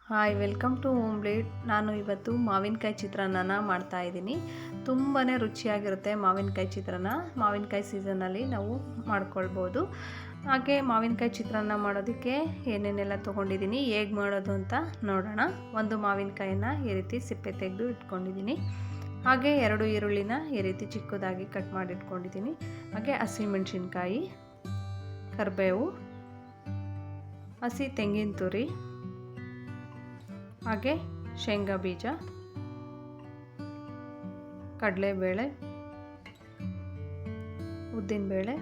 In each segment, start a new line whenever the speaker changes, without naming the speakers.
Hi, welcome to home plate. ನಾನು ಇವತ್ತು ಮಾವಿನಕಾಯಿ ಚಿತ್ರಾನ್ನ ಮಾಡ್ತಾಯಿದ್ದೀನಿ. ತುಂಬಾ ರುಚಿಯಾಗಿರುತ್ತೆ ಮಾವಿನಕಾಯಿ ಚಿತ್ರಾನ್ನ. ಮಾವಿನಕಾಯಿ ಸೀಸನಲ್ಲಿ ನಾವು ಮಾಡ್ಕೊಳ್ಬೋದು. ಹಾಗೆ ಮಾವಿನಕಾಯಿ ಚಿತ್ರಾನ್ನ ಮಾಡೋದಕ್ಕೆ ಏನೇನೆಲ್ಲ ತೊಗೊಂಡಿದ್ದೀನಿ, ಹೇಗೆ ಮಾಡೋದು ಅಂತ ನೋಡೋಣ. ಒಂದು ಮಾವಿನಕಾಯಿನ ಈ ರೀತಿ ಸಿಪ್ಪೆ ತೆಗೆದು ಇಟ್ಕೊಂಡಿದ್ದೀನಿ. ಹಾಗೆ 2 ಈರುಳ್ಳಿನ ಈ ರೀತಿ ಚಿಕ್ಕದಾಗಿ ಕಟ್ ಮಾಡಿ ಇಟ್ಕೊಂಡಿದ್ದೀನಿ. ಹಾಗೆ ಹಸಿಮೆಣಸಿನ್ಕಾಯಿ, ಕರಿಬೇವು, ಹಸಿ ತೆಂಗಿನ ತುರಿ, ಹಾಗೆ ಶೇಂಗಾ ಬೀಜ, ಕಡಲೆಬೇಳೆ, ಉದ್ದಿನಬೇಳೆ,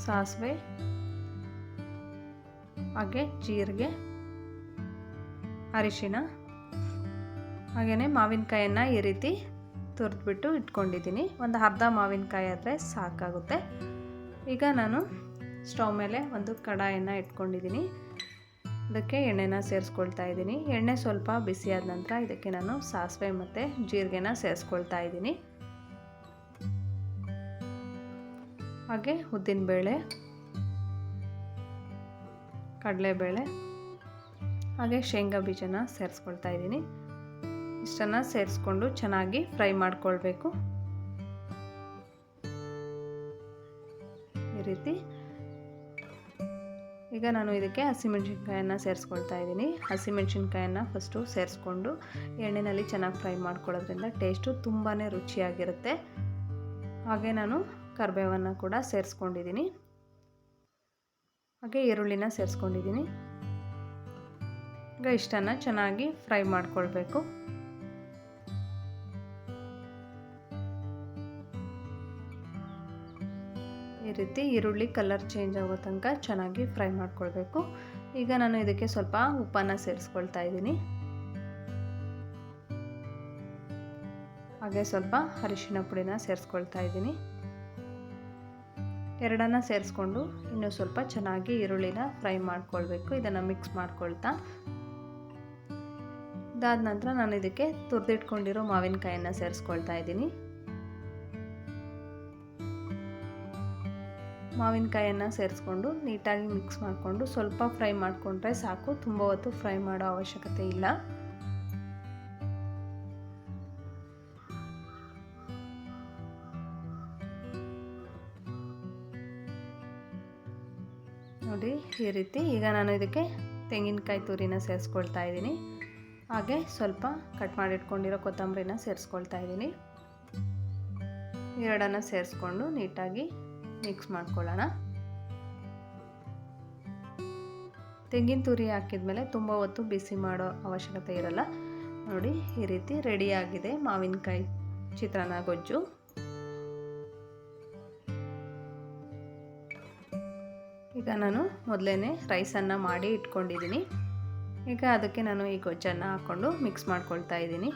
ಸಾಸಿವೆ, ಹಾಗೆ ಜೀರಿಗೆ, ಅರಿಶಿನ, ಹಾಗೆಯೇ ಮಾವಿನಕಾಯನ್ನು ಈ ರೀತಿ ತುರಿದ್ಬಿಟ್ಟು ಇಟ್ಕೊಂಡಿದ್ದೀನಿ. ಒಂದು ಅರ್ಧ ಮಾವಿನಕಾಯಿ ಆದರೆ ಸಾಕಾಗುತ್ತೆ. ಈಗ ನಾನು ಸ್ಟವ್ ಮೇಲೆ ಒಂದು ಕಡಾಯನ್ನು ಇಟ್ಕೊಂಡಿದ್ದೀನಿ. ಅದಕ್ಕೆ ಎಣ್ಣೆನ ಸೇರಿಸ್ಕೊಳ್ತಾ ಇದ್ದೀನಿ. ಎಣ್ಣೆ ಸ್ವಲ್ಪ ಬಿಸಿಯಾದ ನಂತರ ಇದಕ್ಕೆ ನಾನು ಸಾಸಿವೆ ಮತ್ತು ಜೀರಿಗೆನ ಸೇರಿಸ್ಕೊಳ್ತಾ ಇದ್ದೀನಿ. ಹಾಗೆ ಉದ್ದಿನಬೇಳೆ, ಕಡಲೆಬೇಳೆ, ಹಾಗೆ ಶೇಂಗಾ ಬೀಜನ ಸೇರಿಸ್ಕೊಳ್ತಾ ಇದ್ದೀನಿ. ಇಷ್ಟನ್ನು ಸೇರಿಸ್ಕೊಂಡು ಚೆನ್ನಾಗಿ ಫ್ರೈ ಮಾಡ್ಕೊಳ್ಬೇಕು. ಈ ರೀತಿ. ಈಗ ನಾನು ಇದಕ್ಕೆ ಹಸಿಮೆಣಸಿನ್ಕಾಯನ್ನು ಸೇರಿಸ್ಕೊಳ್ತಾ ಇದ್ದೀನಿ. ಹಸಿಮೆಣಸಿನ್ಕಾಯನ್ನು ಫಸ್ಟು ಸೇರಿಸ್ಕೊಂಡು ಎಣ್ಣೆಯಲ್ಲಿ ಚೆನ್ನಾಗಿ ಫ್ರೈ ಮಾಡ್ಕೊಳ್ಳೋದ್ರಿಂದ ಟೇಸ್ಟು ತುಂಬಾ ರುಚಿಯಾಗಿರುತ್ತೆ. ಹಾಗೆ ನಾನು ಕರಿಬೇವನ್ನು ಕೂಡ ಸೇರಿಸ್ಕೊಂಡಿದ್ದೀನಿ. ಹಾಗೆ ಈರುಳ್ಳಿನ ಸೇರಿಸ್ಕೊಂಡಿದ್ದೀನಿ. ಈಗ ಇಷ್ಟನ್ನು ಚೆನ್ನಾಗಿ ಫ್ರೈ ಮಾಡ್ಕೊಳ್ಬೇಕು. ಈ ರೀತಿ ಈರುಳ್ಳಿ ಕಲರ್ ಚೇಂಜ್ ಆಗೋ ತನಕ ಚೆನ್ನಾಗಿ ಫ್ರೈ ಮಾಡ್ಕೊಳ್ಬೇಕು. ಈಗ ನಾನು ಇದಕ್ಕೆ ಸ್ವಲ್ಪ ಉಪ್ಪನ್ನು ಸೇರಿಸ್ಕೊಳ್ತಾ ಇದ್ದೀನಿ. ಹಾಗೆ ಸ್ವಲ್ಪ ಅರಿಶಿನ ಪುಡಿನ ಸೇರಿಸ್ಕೊಳ್ತಾ ಇದ್ದೀನಿ. ಎರಡನ್ನ ಸೇರಿಸ್ಕೊಂಡು ಇನ್ನೂ ಸ್ವಲ್ಪ ಚೆನ್ನಾಗಿ ಈರುಳ್ಳಿನ ಫ್ರೈ ಮಾಡ್ಕೊಳ್ಬೇಕು. ಇದನ್ನು ಮಿಕ್ಸ್ ಮಾಡ್ಕೊಳ್ತಾ ಇದಾದ ನಂತರ ನಾನು ಇದಕ್ಕೆ ತುರಿದಿಟ್ಕೊಂಡಿರೋ ಮಾವಿನಕಾಯನ್ನು ಸೇರಿಸ್ಕೊಳ್ತಾ ಇದ್ದೀನಿ. ಮಾವಿನಕಾಯನ್ನು ಸೇರಿಸ್ಕೊಂಡು ನೀಟಾಗಿ ಮಿಕ್ಸ್ ಮಾಡಿಕೊಂಡು ಸ್ವಲ್ಪ ಫ್ರೈ ಮಾಡಿಕೊಂಡ್ರೆ ಸಾಕು. ತುಂಬ ಹೊತ್ತು ಫ್ರೈ ಮಾಡೋ ಅವಶ್ಯಕತೆ ಇಲ್ಲ. ನೋಡಿ ಈ ರೀತಿ. ಈಗ ನಾನು ಇದಕ್ಕೆ ತೆಂಗಿನಕಾಯಿ ತುರಿನ ಸೇರಿಸ್ಕೊಳ್ತಾ ಇದ್ದೀನಿ. ಹಾಗೆ ಸ್ವಲ್ಪ ಕಟ್ ಮಾಡಿ ಇಟ್ಕೊಂಡಿರೋ ಕೊತ್ತಂಬರಿನ ಸೇರಿಸ್ಕೊಳ್ತಾ ಇದ್ದೀನಿ. ಎರಡನ್ನು ಸೇರಿಸ್ಕೊಂಡು ನೀಟಾಗಿ ಮಿಕ್ಸ್ ಮಾಡ್ಕೊಳ್ಳೋಣ. ತೆಂಗಿನ ತುರಿ ಹಾಕಿದ್ಮೇಲೆ ತುಂಬ ಹೊತ್ತು ಬಿಸಿ ಮಾಡೋ ಅವಶ್ಯಕತೆ ಇರಲ್ಲ. ನೋಡಿ ಈ ರೀತಿ ರೆಡಿಯಾಗಿದೆ ಮಾವಿನಕಾಯಿ ಚಿತ್ರಾನ್ನ ಗೊಜ್ಜು. ಈಗ ನಾನು ಮೊದಲೇ ರೈಸನ್ನು ಮಾಡಿ ಇಟ್ಕೊಂಡಿದ್ದೀನಿ. ಈಗ ಅದಕ್ಕೆ ನಾನು ಈ ಗೊಜ್ಜನ್ನು ಹಾಕ್ಕೊಂಡು ಮಿಕ್ಸ್ ಮಾಡ್ಕೊಳ್ತಾ ಇದ್ದೀನಿ.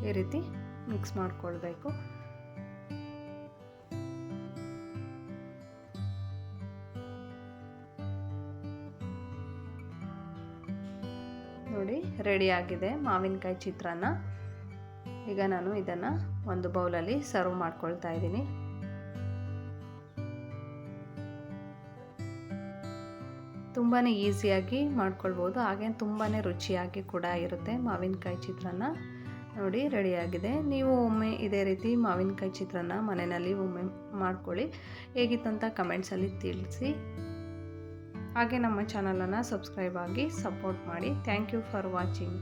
ಈ ರೀತಿ ಮಿಕ್ಸ್ ಮಾಡ್ಕೊಳ್ಬೇಕು. ನೋಡಿ ರೆಡಿಯಾಗಿದೆ ಮಾವಿನಕಾಯಿ ಚಿತ್ರಾನ್ನ. ಈಗ ನಾನು ಇದನ್ನು ಒಂದು ಬೌಲಲ್ಲಿ ಸರ್ವ್ ಮಾಡ್ಕೊಳ್ತಾ ಇದ್ದೀನಿ. ತುಂಬಾ ಈಸಿಯಾಗಿ ಮಾಡ್ಕೊಳ್ಬೋದು. ಹಾಗೆ ತುಂಬಾ ರುಚಿಯಾಗಿ ಕೂಡ ಇರುತ್ತೆ ಮಾವಿನಕಾಯಿ ಚಿತ್ರಾನ್ನ. ನೋಡಿ ರೆಡಿಯಾಗಿದೆ. ನೀವು ಒಮ್ಮೆ ಇದೇ ರೀತಿ ಮಾವಿನಕಾಯಿ ಚಿತ್ರಾನ್ನ ಮನೆಯಲ್ಲಿ ಒಮ್ಮೆ ಮಾಡ್ಕೊಳ್ಳಿ. ಹೇಗಿತ್ತು ಅಂತ ಕಮೆಂಟ್ಸಲ್ಲಿ ತಿಳಿಸಿ. ಹಾಗೆ ನಮ್ಮ ಚಾನಲನ್ನು ಸಬ್ಸ್ಕ್ರೈಬ್ ಆಗಿ ಸಪೋರ್ಟ್ ಮಾಡಿ. Thank you for watching.